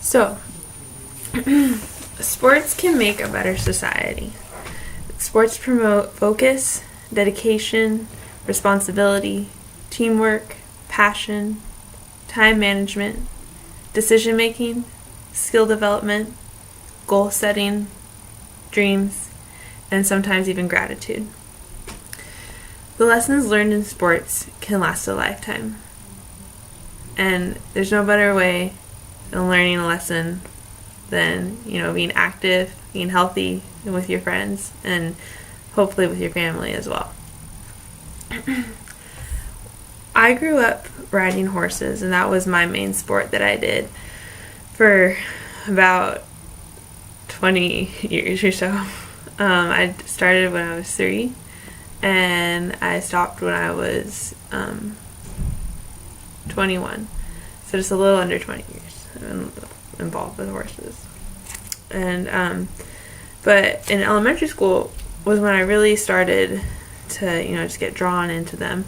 So, sports can make a better society. Sports promote focus, dedication, responsibility, teamwork, passion, time management, decision making, skill development, goal setting, dreams, and sometimes even gratitude. The lessons learned in sports can last a lifetime. And there's no better way than learning a lesson than, being active, being healthy, and with your friends, and hopefully with your family as well. I grew up riding horses, and that was my main sport that I did for about 20 years or so. I started when I was 3, and I stopped when I was 21. So just a little under 20 years involved with horses. And but in elementary school was when I really started to just get drawn into them,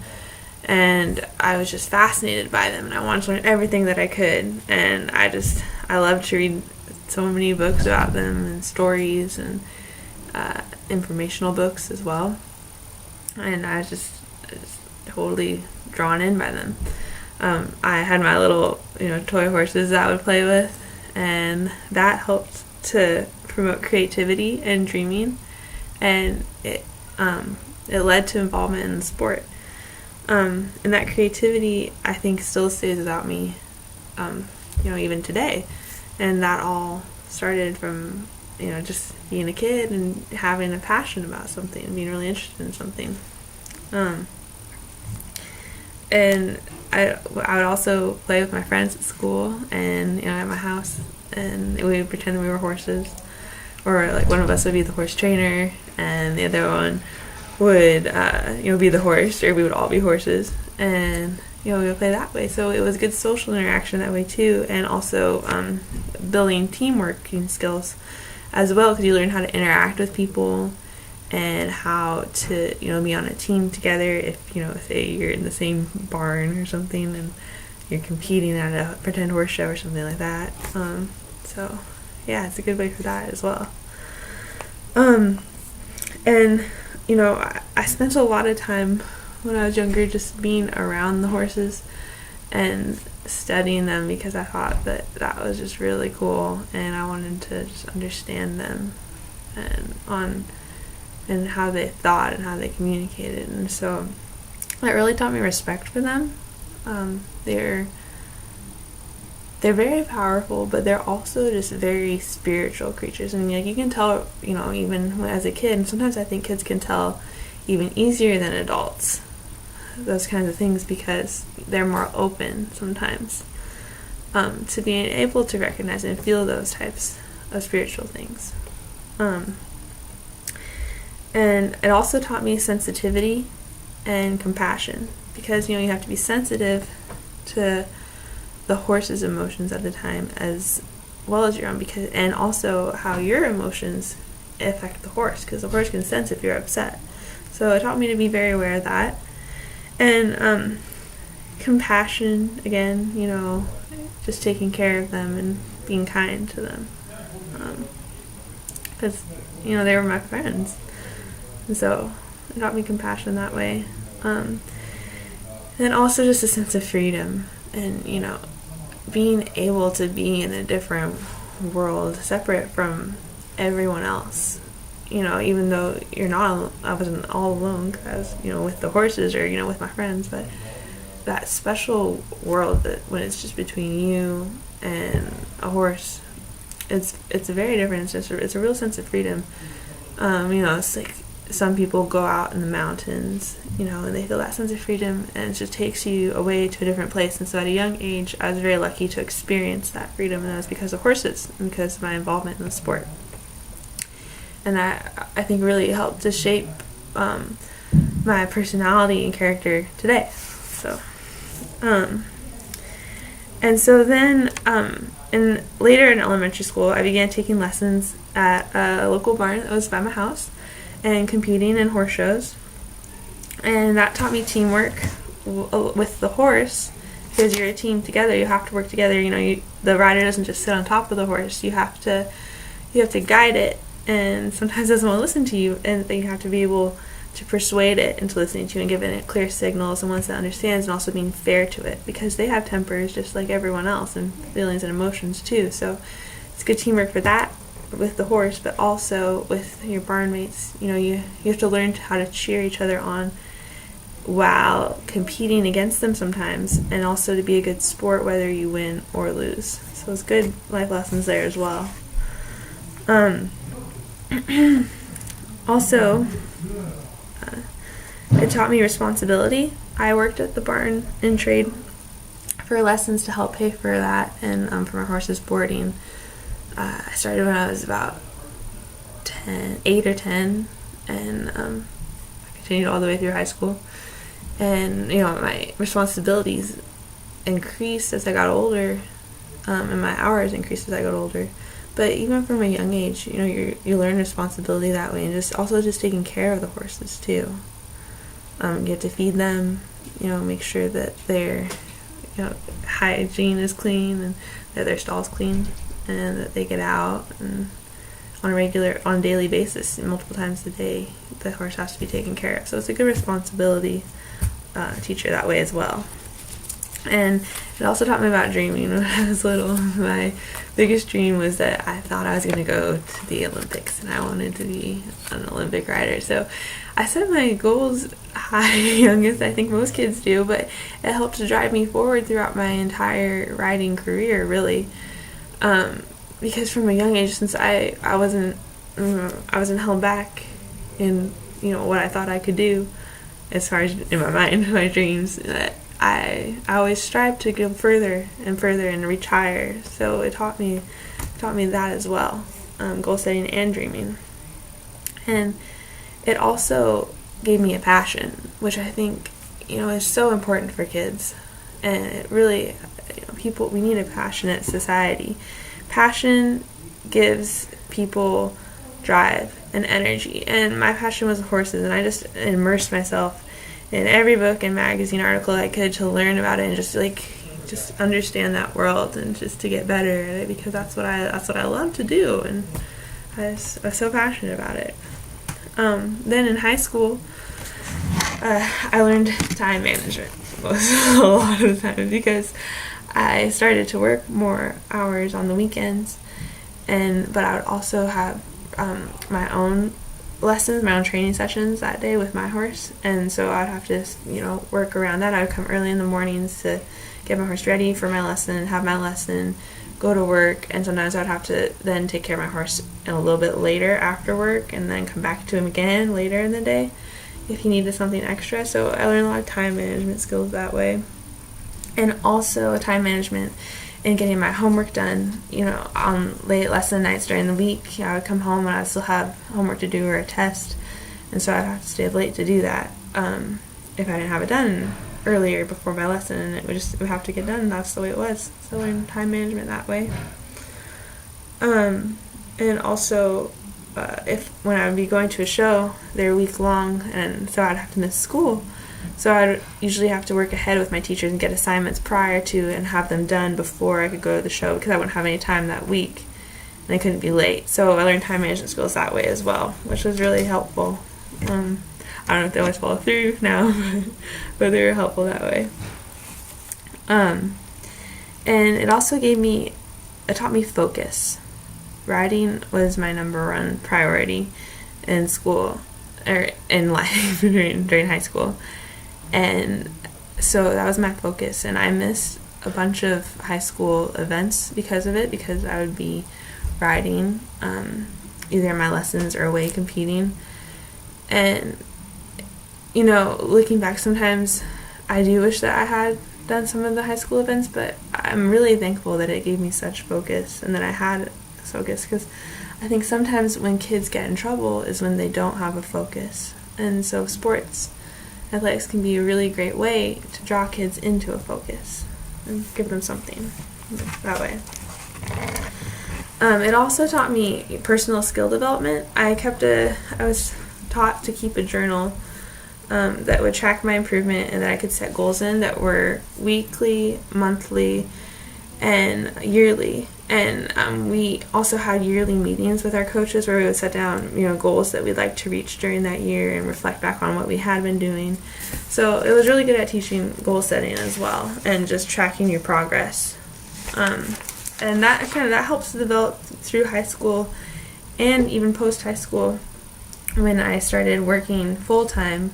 and I was just fascinated by them, and I wanted to learn everything that I could. And I loved to read so many books about them, and stories, and informational books as well. And I was just totally drawn in by them. I had my little toy horses that I would play with, and that helped to promote creativity and dreaming, and it led to involvement in the sport. And that creativity, I think, still stays without me, even today. And that all started from, just being a kid and having a passion about something and being really interested in something. And I would also play with my friends at school and, at my house, and we would pretend we were horses. Or, like, one of us would be the horse trainer, and the other one would, be the horse, or we would all be horses. And, we would play that way. So it was good social interaction that way, too, and also building teamwork skills as well, because you learn how to interact with people and how to, be on a team together if, say you're in the same barn or something and you're competing at a pretend horse show or something like that. So, yeah, it's a good way for that as well. And, I spent a lot of time when I was younger just being around the horses and studying them, because I thought that was just really cool, and I wanted to just understand them and how they thought and how they communicated. And so that really taught me respect for them. They're very powerful, but they're also just very spiritual creatures. And you can tell, even as a kid, and sometimes I think kids can tell even easier than adults those kinds of things, because they're more open sometimes to being able to recognize and feel those types of spiritual things. And it also taught me sensitivity and compassion, because you have to be sensitive to the horse's emotions at the time as well as your own, and also how your emotions affect the horse, because the horse can sense if you're upset. So it taught me to be very aware of that. And compassion, again, just taking care of them and being kind to them, because they were my friends, and so it taught me compassion that way. And also just a sense of freedom, and being able to be in a different world separate from everyone else, even though I wasn't all alone, because I was with the horses or with my friends, but that special world that when it's just between you and a horse, it's very different. It's a real sense of freedom. It's like some people go out in the mountains, and they feel that sense of freedom, and it just takes you away to a different place. And so at a young age, I was very lucky to experience that freedom, and that was because of horses and because of my involvement in the sport. And that, I think, really helped to shape my personality and character today. So, and so then, and later in elementary school, I began taking lessons at a local barn that was by my house, and competing in horse shows. And that taught me teamwork with the horse because you're a team together. You have to work together. The rider doesn't just sit on top of the horse. You have to guide it, and sometimes it doesn't want to listen to you, and then you have to be able to persuade it into listening to you and giving it clear signals, and once it understands, and also being fair to it, because they have tempers just like everyone else, and feelings and emotions too. So it's good teamwork for that with the horse, but also with your barn mates. You have to learn how to cheer each other on while competing against them sometimes, and also to be a good sport whether you win or lose. So it's good life lessons there as well. Also, it taught me responsibility. I worked at the barn in trade for lessons to help pay for that, and for my horse's boarding. I started when I was about 8 or 10, and I continued all the way through high school. And my responsibilities increased as I got older, and my hours increased as I got older. But even from a young age, you learn responsibility that way, and just taking care of the horses too. You have to feed them, make sure that their hygiene is clean, and that their stall's clean, and that they get out, and on a daily basis, multiple times a day, the horse has to be taken care of. So it's a good responsibility teacher that way as well. And it also taught me about dreaming. When I was little, my biggest dream was that I thought I was going to go to the Olympics, and I wanted to be an Olympic rider. So I set my goals high, young as I think most kids do, but it helped to drive me forward throughout my entire riding career, really. Because from a young age, since I wasn't held back in what I thought I could do, as far as in my mind, my dreams, I always strived to go further and further and reach higher. So it taught me that as well, goal setting and dreaming. And it also gave me a passion, which I think is so important for kids. And it really, we need a passionate society. Passion gives people drive and energy, and my passion was horses, and I just immersed myself in every book and magazine article I could to learn about it, and just understand that world, and just to get better at it, because that's what I love to do, and I was so passionate about it. Then in high school, I learned time management a lot of the time, because I started to work more hours on the weekends, but I would also have my own lessons, my own training sessions that day with my horse, and so I'd have to work around that. I would come early in the mornings to get my horse ready for my lesson, have my lesson, go to work, and sometimes I'd have to then take care of my horse a little bit later after work, and then come back to him again later in the day if he needed something extra. So I learned a lot of time management skills that way, and also time management in getting my homework done. On late lesson nights during the week, I would come home and I would still have homework to do or a test, and so I'd have to stay up late to do that if I didn't have it done earlier before my lesson, and it would have to get done. That's the way it was. So I learned time management that way. And also, when I would be going to a show, they're week long, and so I'd have to miss school. So I'd usually have to work ahead with my teachers and get assignments prior to and have them done before I could go to the show, because I wouldn't have any time that week and I couldn't be late. So I learned time management skills that way as well, which was really helpful. I don't know if they always follow through now, but they were helpful that way. And it also taught me focus. Riding was my number one priority in school, or in life during high school. And so that was my focus, and I missed a bunch of high school events because of it, because I would be riding either in my lessons or away competing. And looking back, sometimes I do wish that I had done some of the high school events, but I'm really thankful that it gave me such focus and that I had focus, because I think sometimes when kids get in trouble is when they don't have a focus. And so athletics can be a really great way to draw kids into a focus and give them something that way. It also taught me personal skill development. I was taught to keep a journal that would track my improvement and that I could set goals in that were weekly, monthly, and yearly. And we also had yearly meetings with our coaches where we would set down, goals that we'd like to reach during that year and reflect back on what we had been doing. So it was really good at teaching goal setting as well and just tracking your progress. And that helps to develop through high school and even post high school when I started working full-time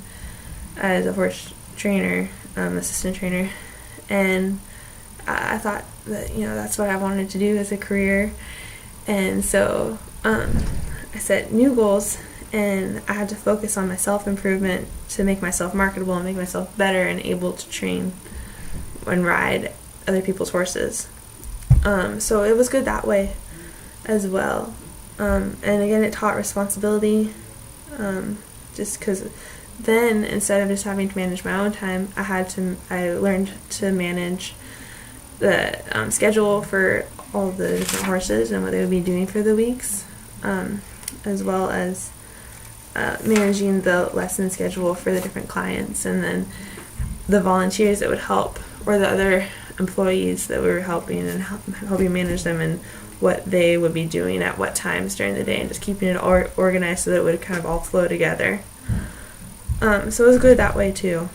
as a horse trainer, assistant trainer. And I thought that, that's what I wanted to do as a career. And so I set new goals, and I had to focus on my self-improvement to make myself marketable and make myself better and able to train and ride other people's horses. So it was good that way as well. And again, it taught responsibility, just because then instead of just having to manage my own time, I learned to manage the schedule for all the different horses and what they would be doing for the weeks, as well as managing the lesson schedule for the different clients, and then the volunteers that would help, or the other employees that we were helping, and helping manage them and what they would be doing at what times during the day, and just keeping it organized so that it would kind of all flow together. So it was good that way too.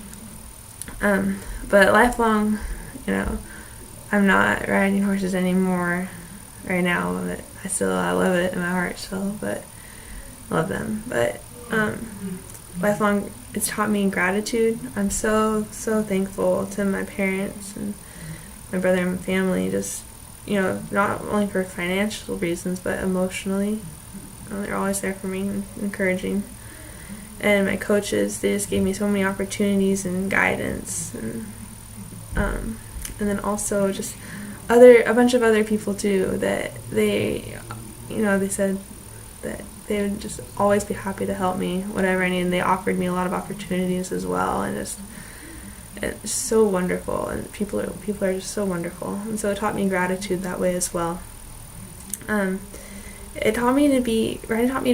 But lifelong, I'm not riding horses anymore right now, but I love it in my heart still, but love them. But lifelong, it's taught me gratitude. I'm so thankful to my parents and my brother and my family, just not only for financial reasons but emotionally. They're always there for me and encouraging. And my coaches, they just gave me so many opportunities and guidance, and then also just a bunch of other people too, that they said that they would just always be happy to help me whatever I need, and they offered me a lot of opportunities as well, and it's so wonderful, and people are just so wonderful, and so it taught me gratitude that way as well. Riding taught me to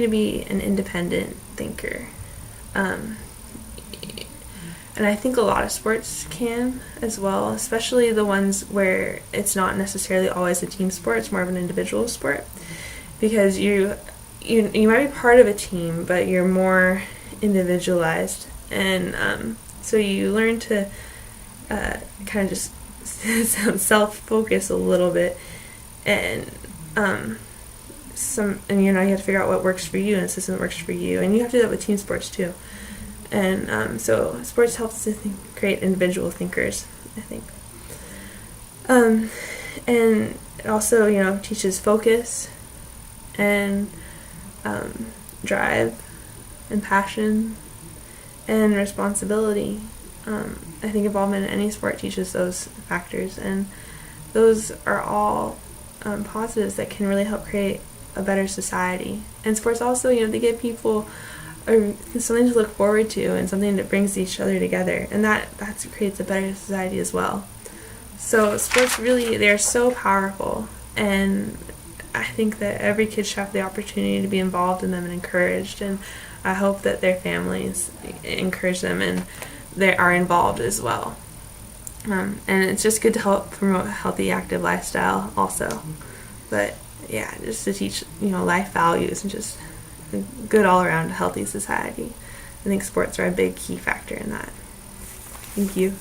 be an independent thinker. And I think a lot of sports can as well, especially the ones where it's not necessarily always a team sport, it's more of an individual sport, because you might be part of a team, but you're more individualized, and so you learn to kind of just self-focus a little bit, and you have to figure out what works for you, and a system that works for you, and you have to do that with team sports too. And so sports helps to create individual thinkers, I think. And it also, teaches focus and drive and passion and responsibility. I think involvement in any sport teaches those factors, and those are all positives that can really help create a better society. And sports also, they give people something to look forward to and something that brings each other together, and that creates a better society as well. So sports really, they're so powerful, and I think that every kid should have the opportunity to be involved in them and encouraged, and I hope that their families encourage them and they are involved as well. And it's just good to help promote a healthy, active lifestyle also. But yeah, just to teach, life values and just a good all-around healthy society. I think sports are a big key factor in that. Thank you.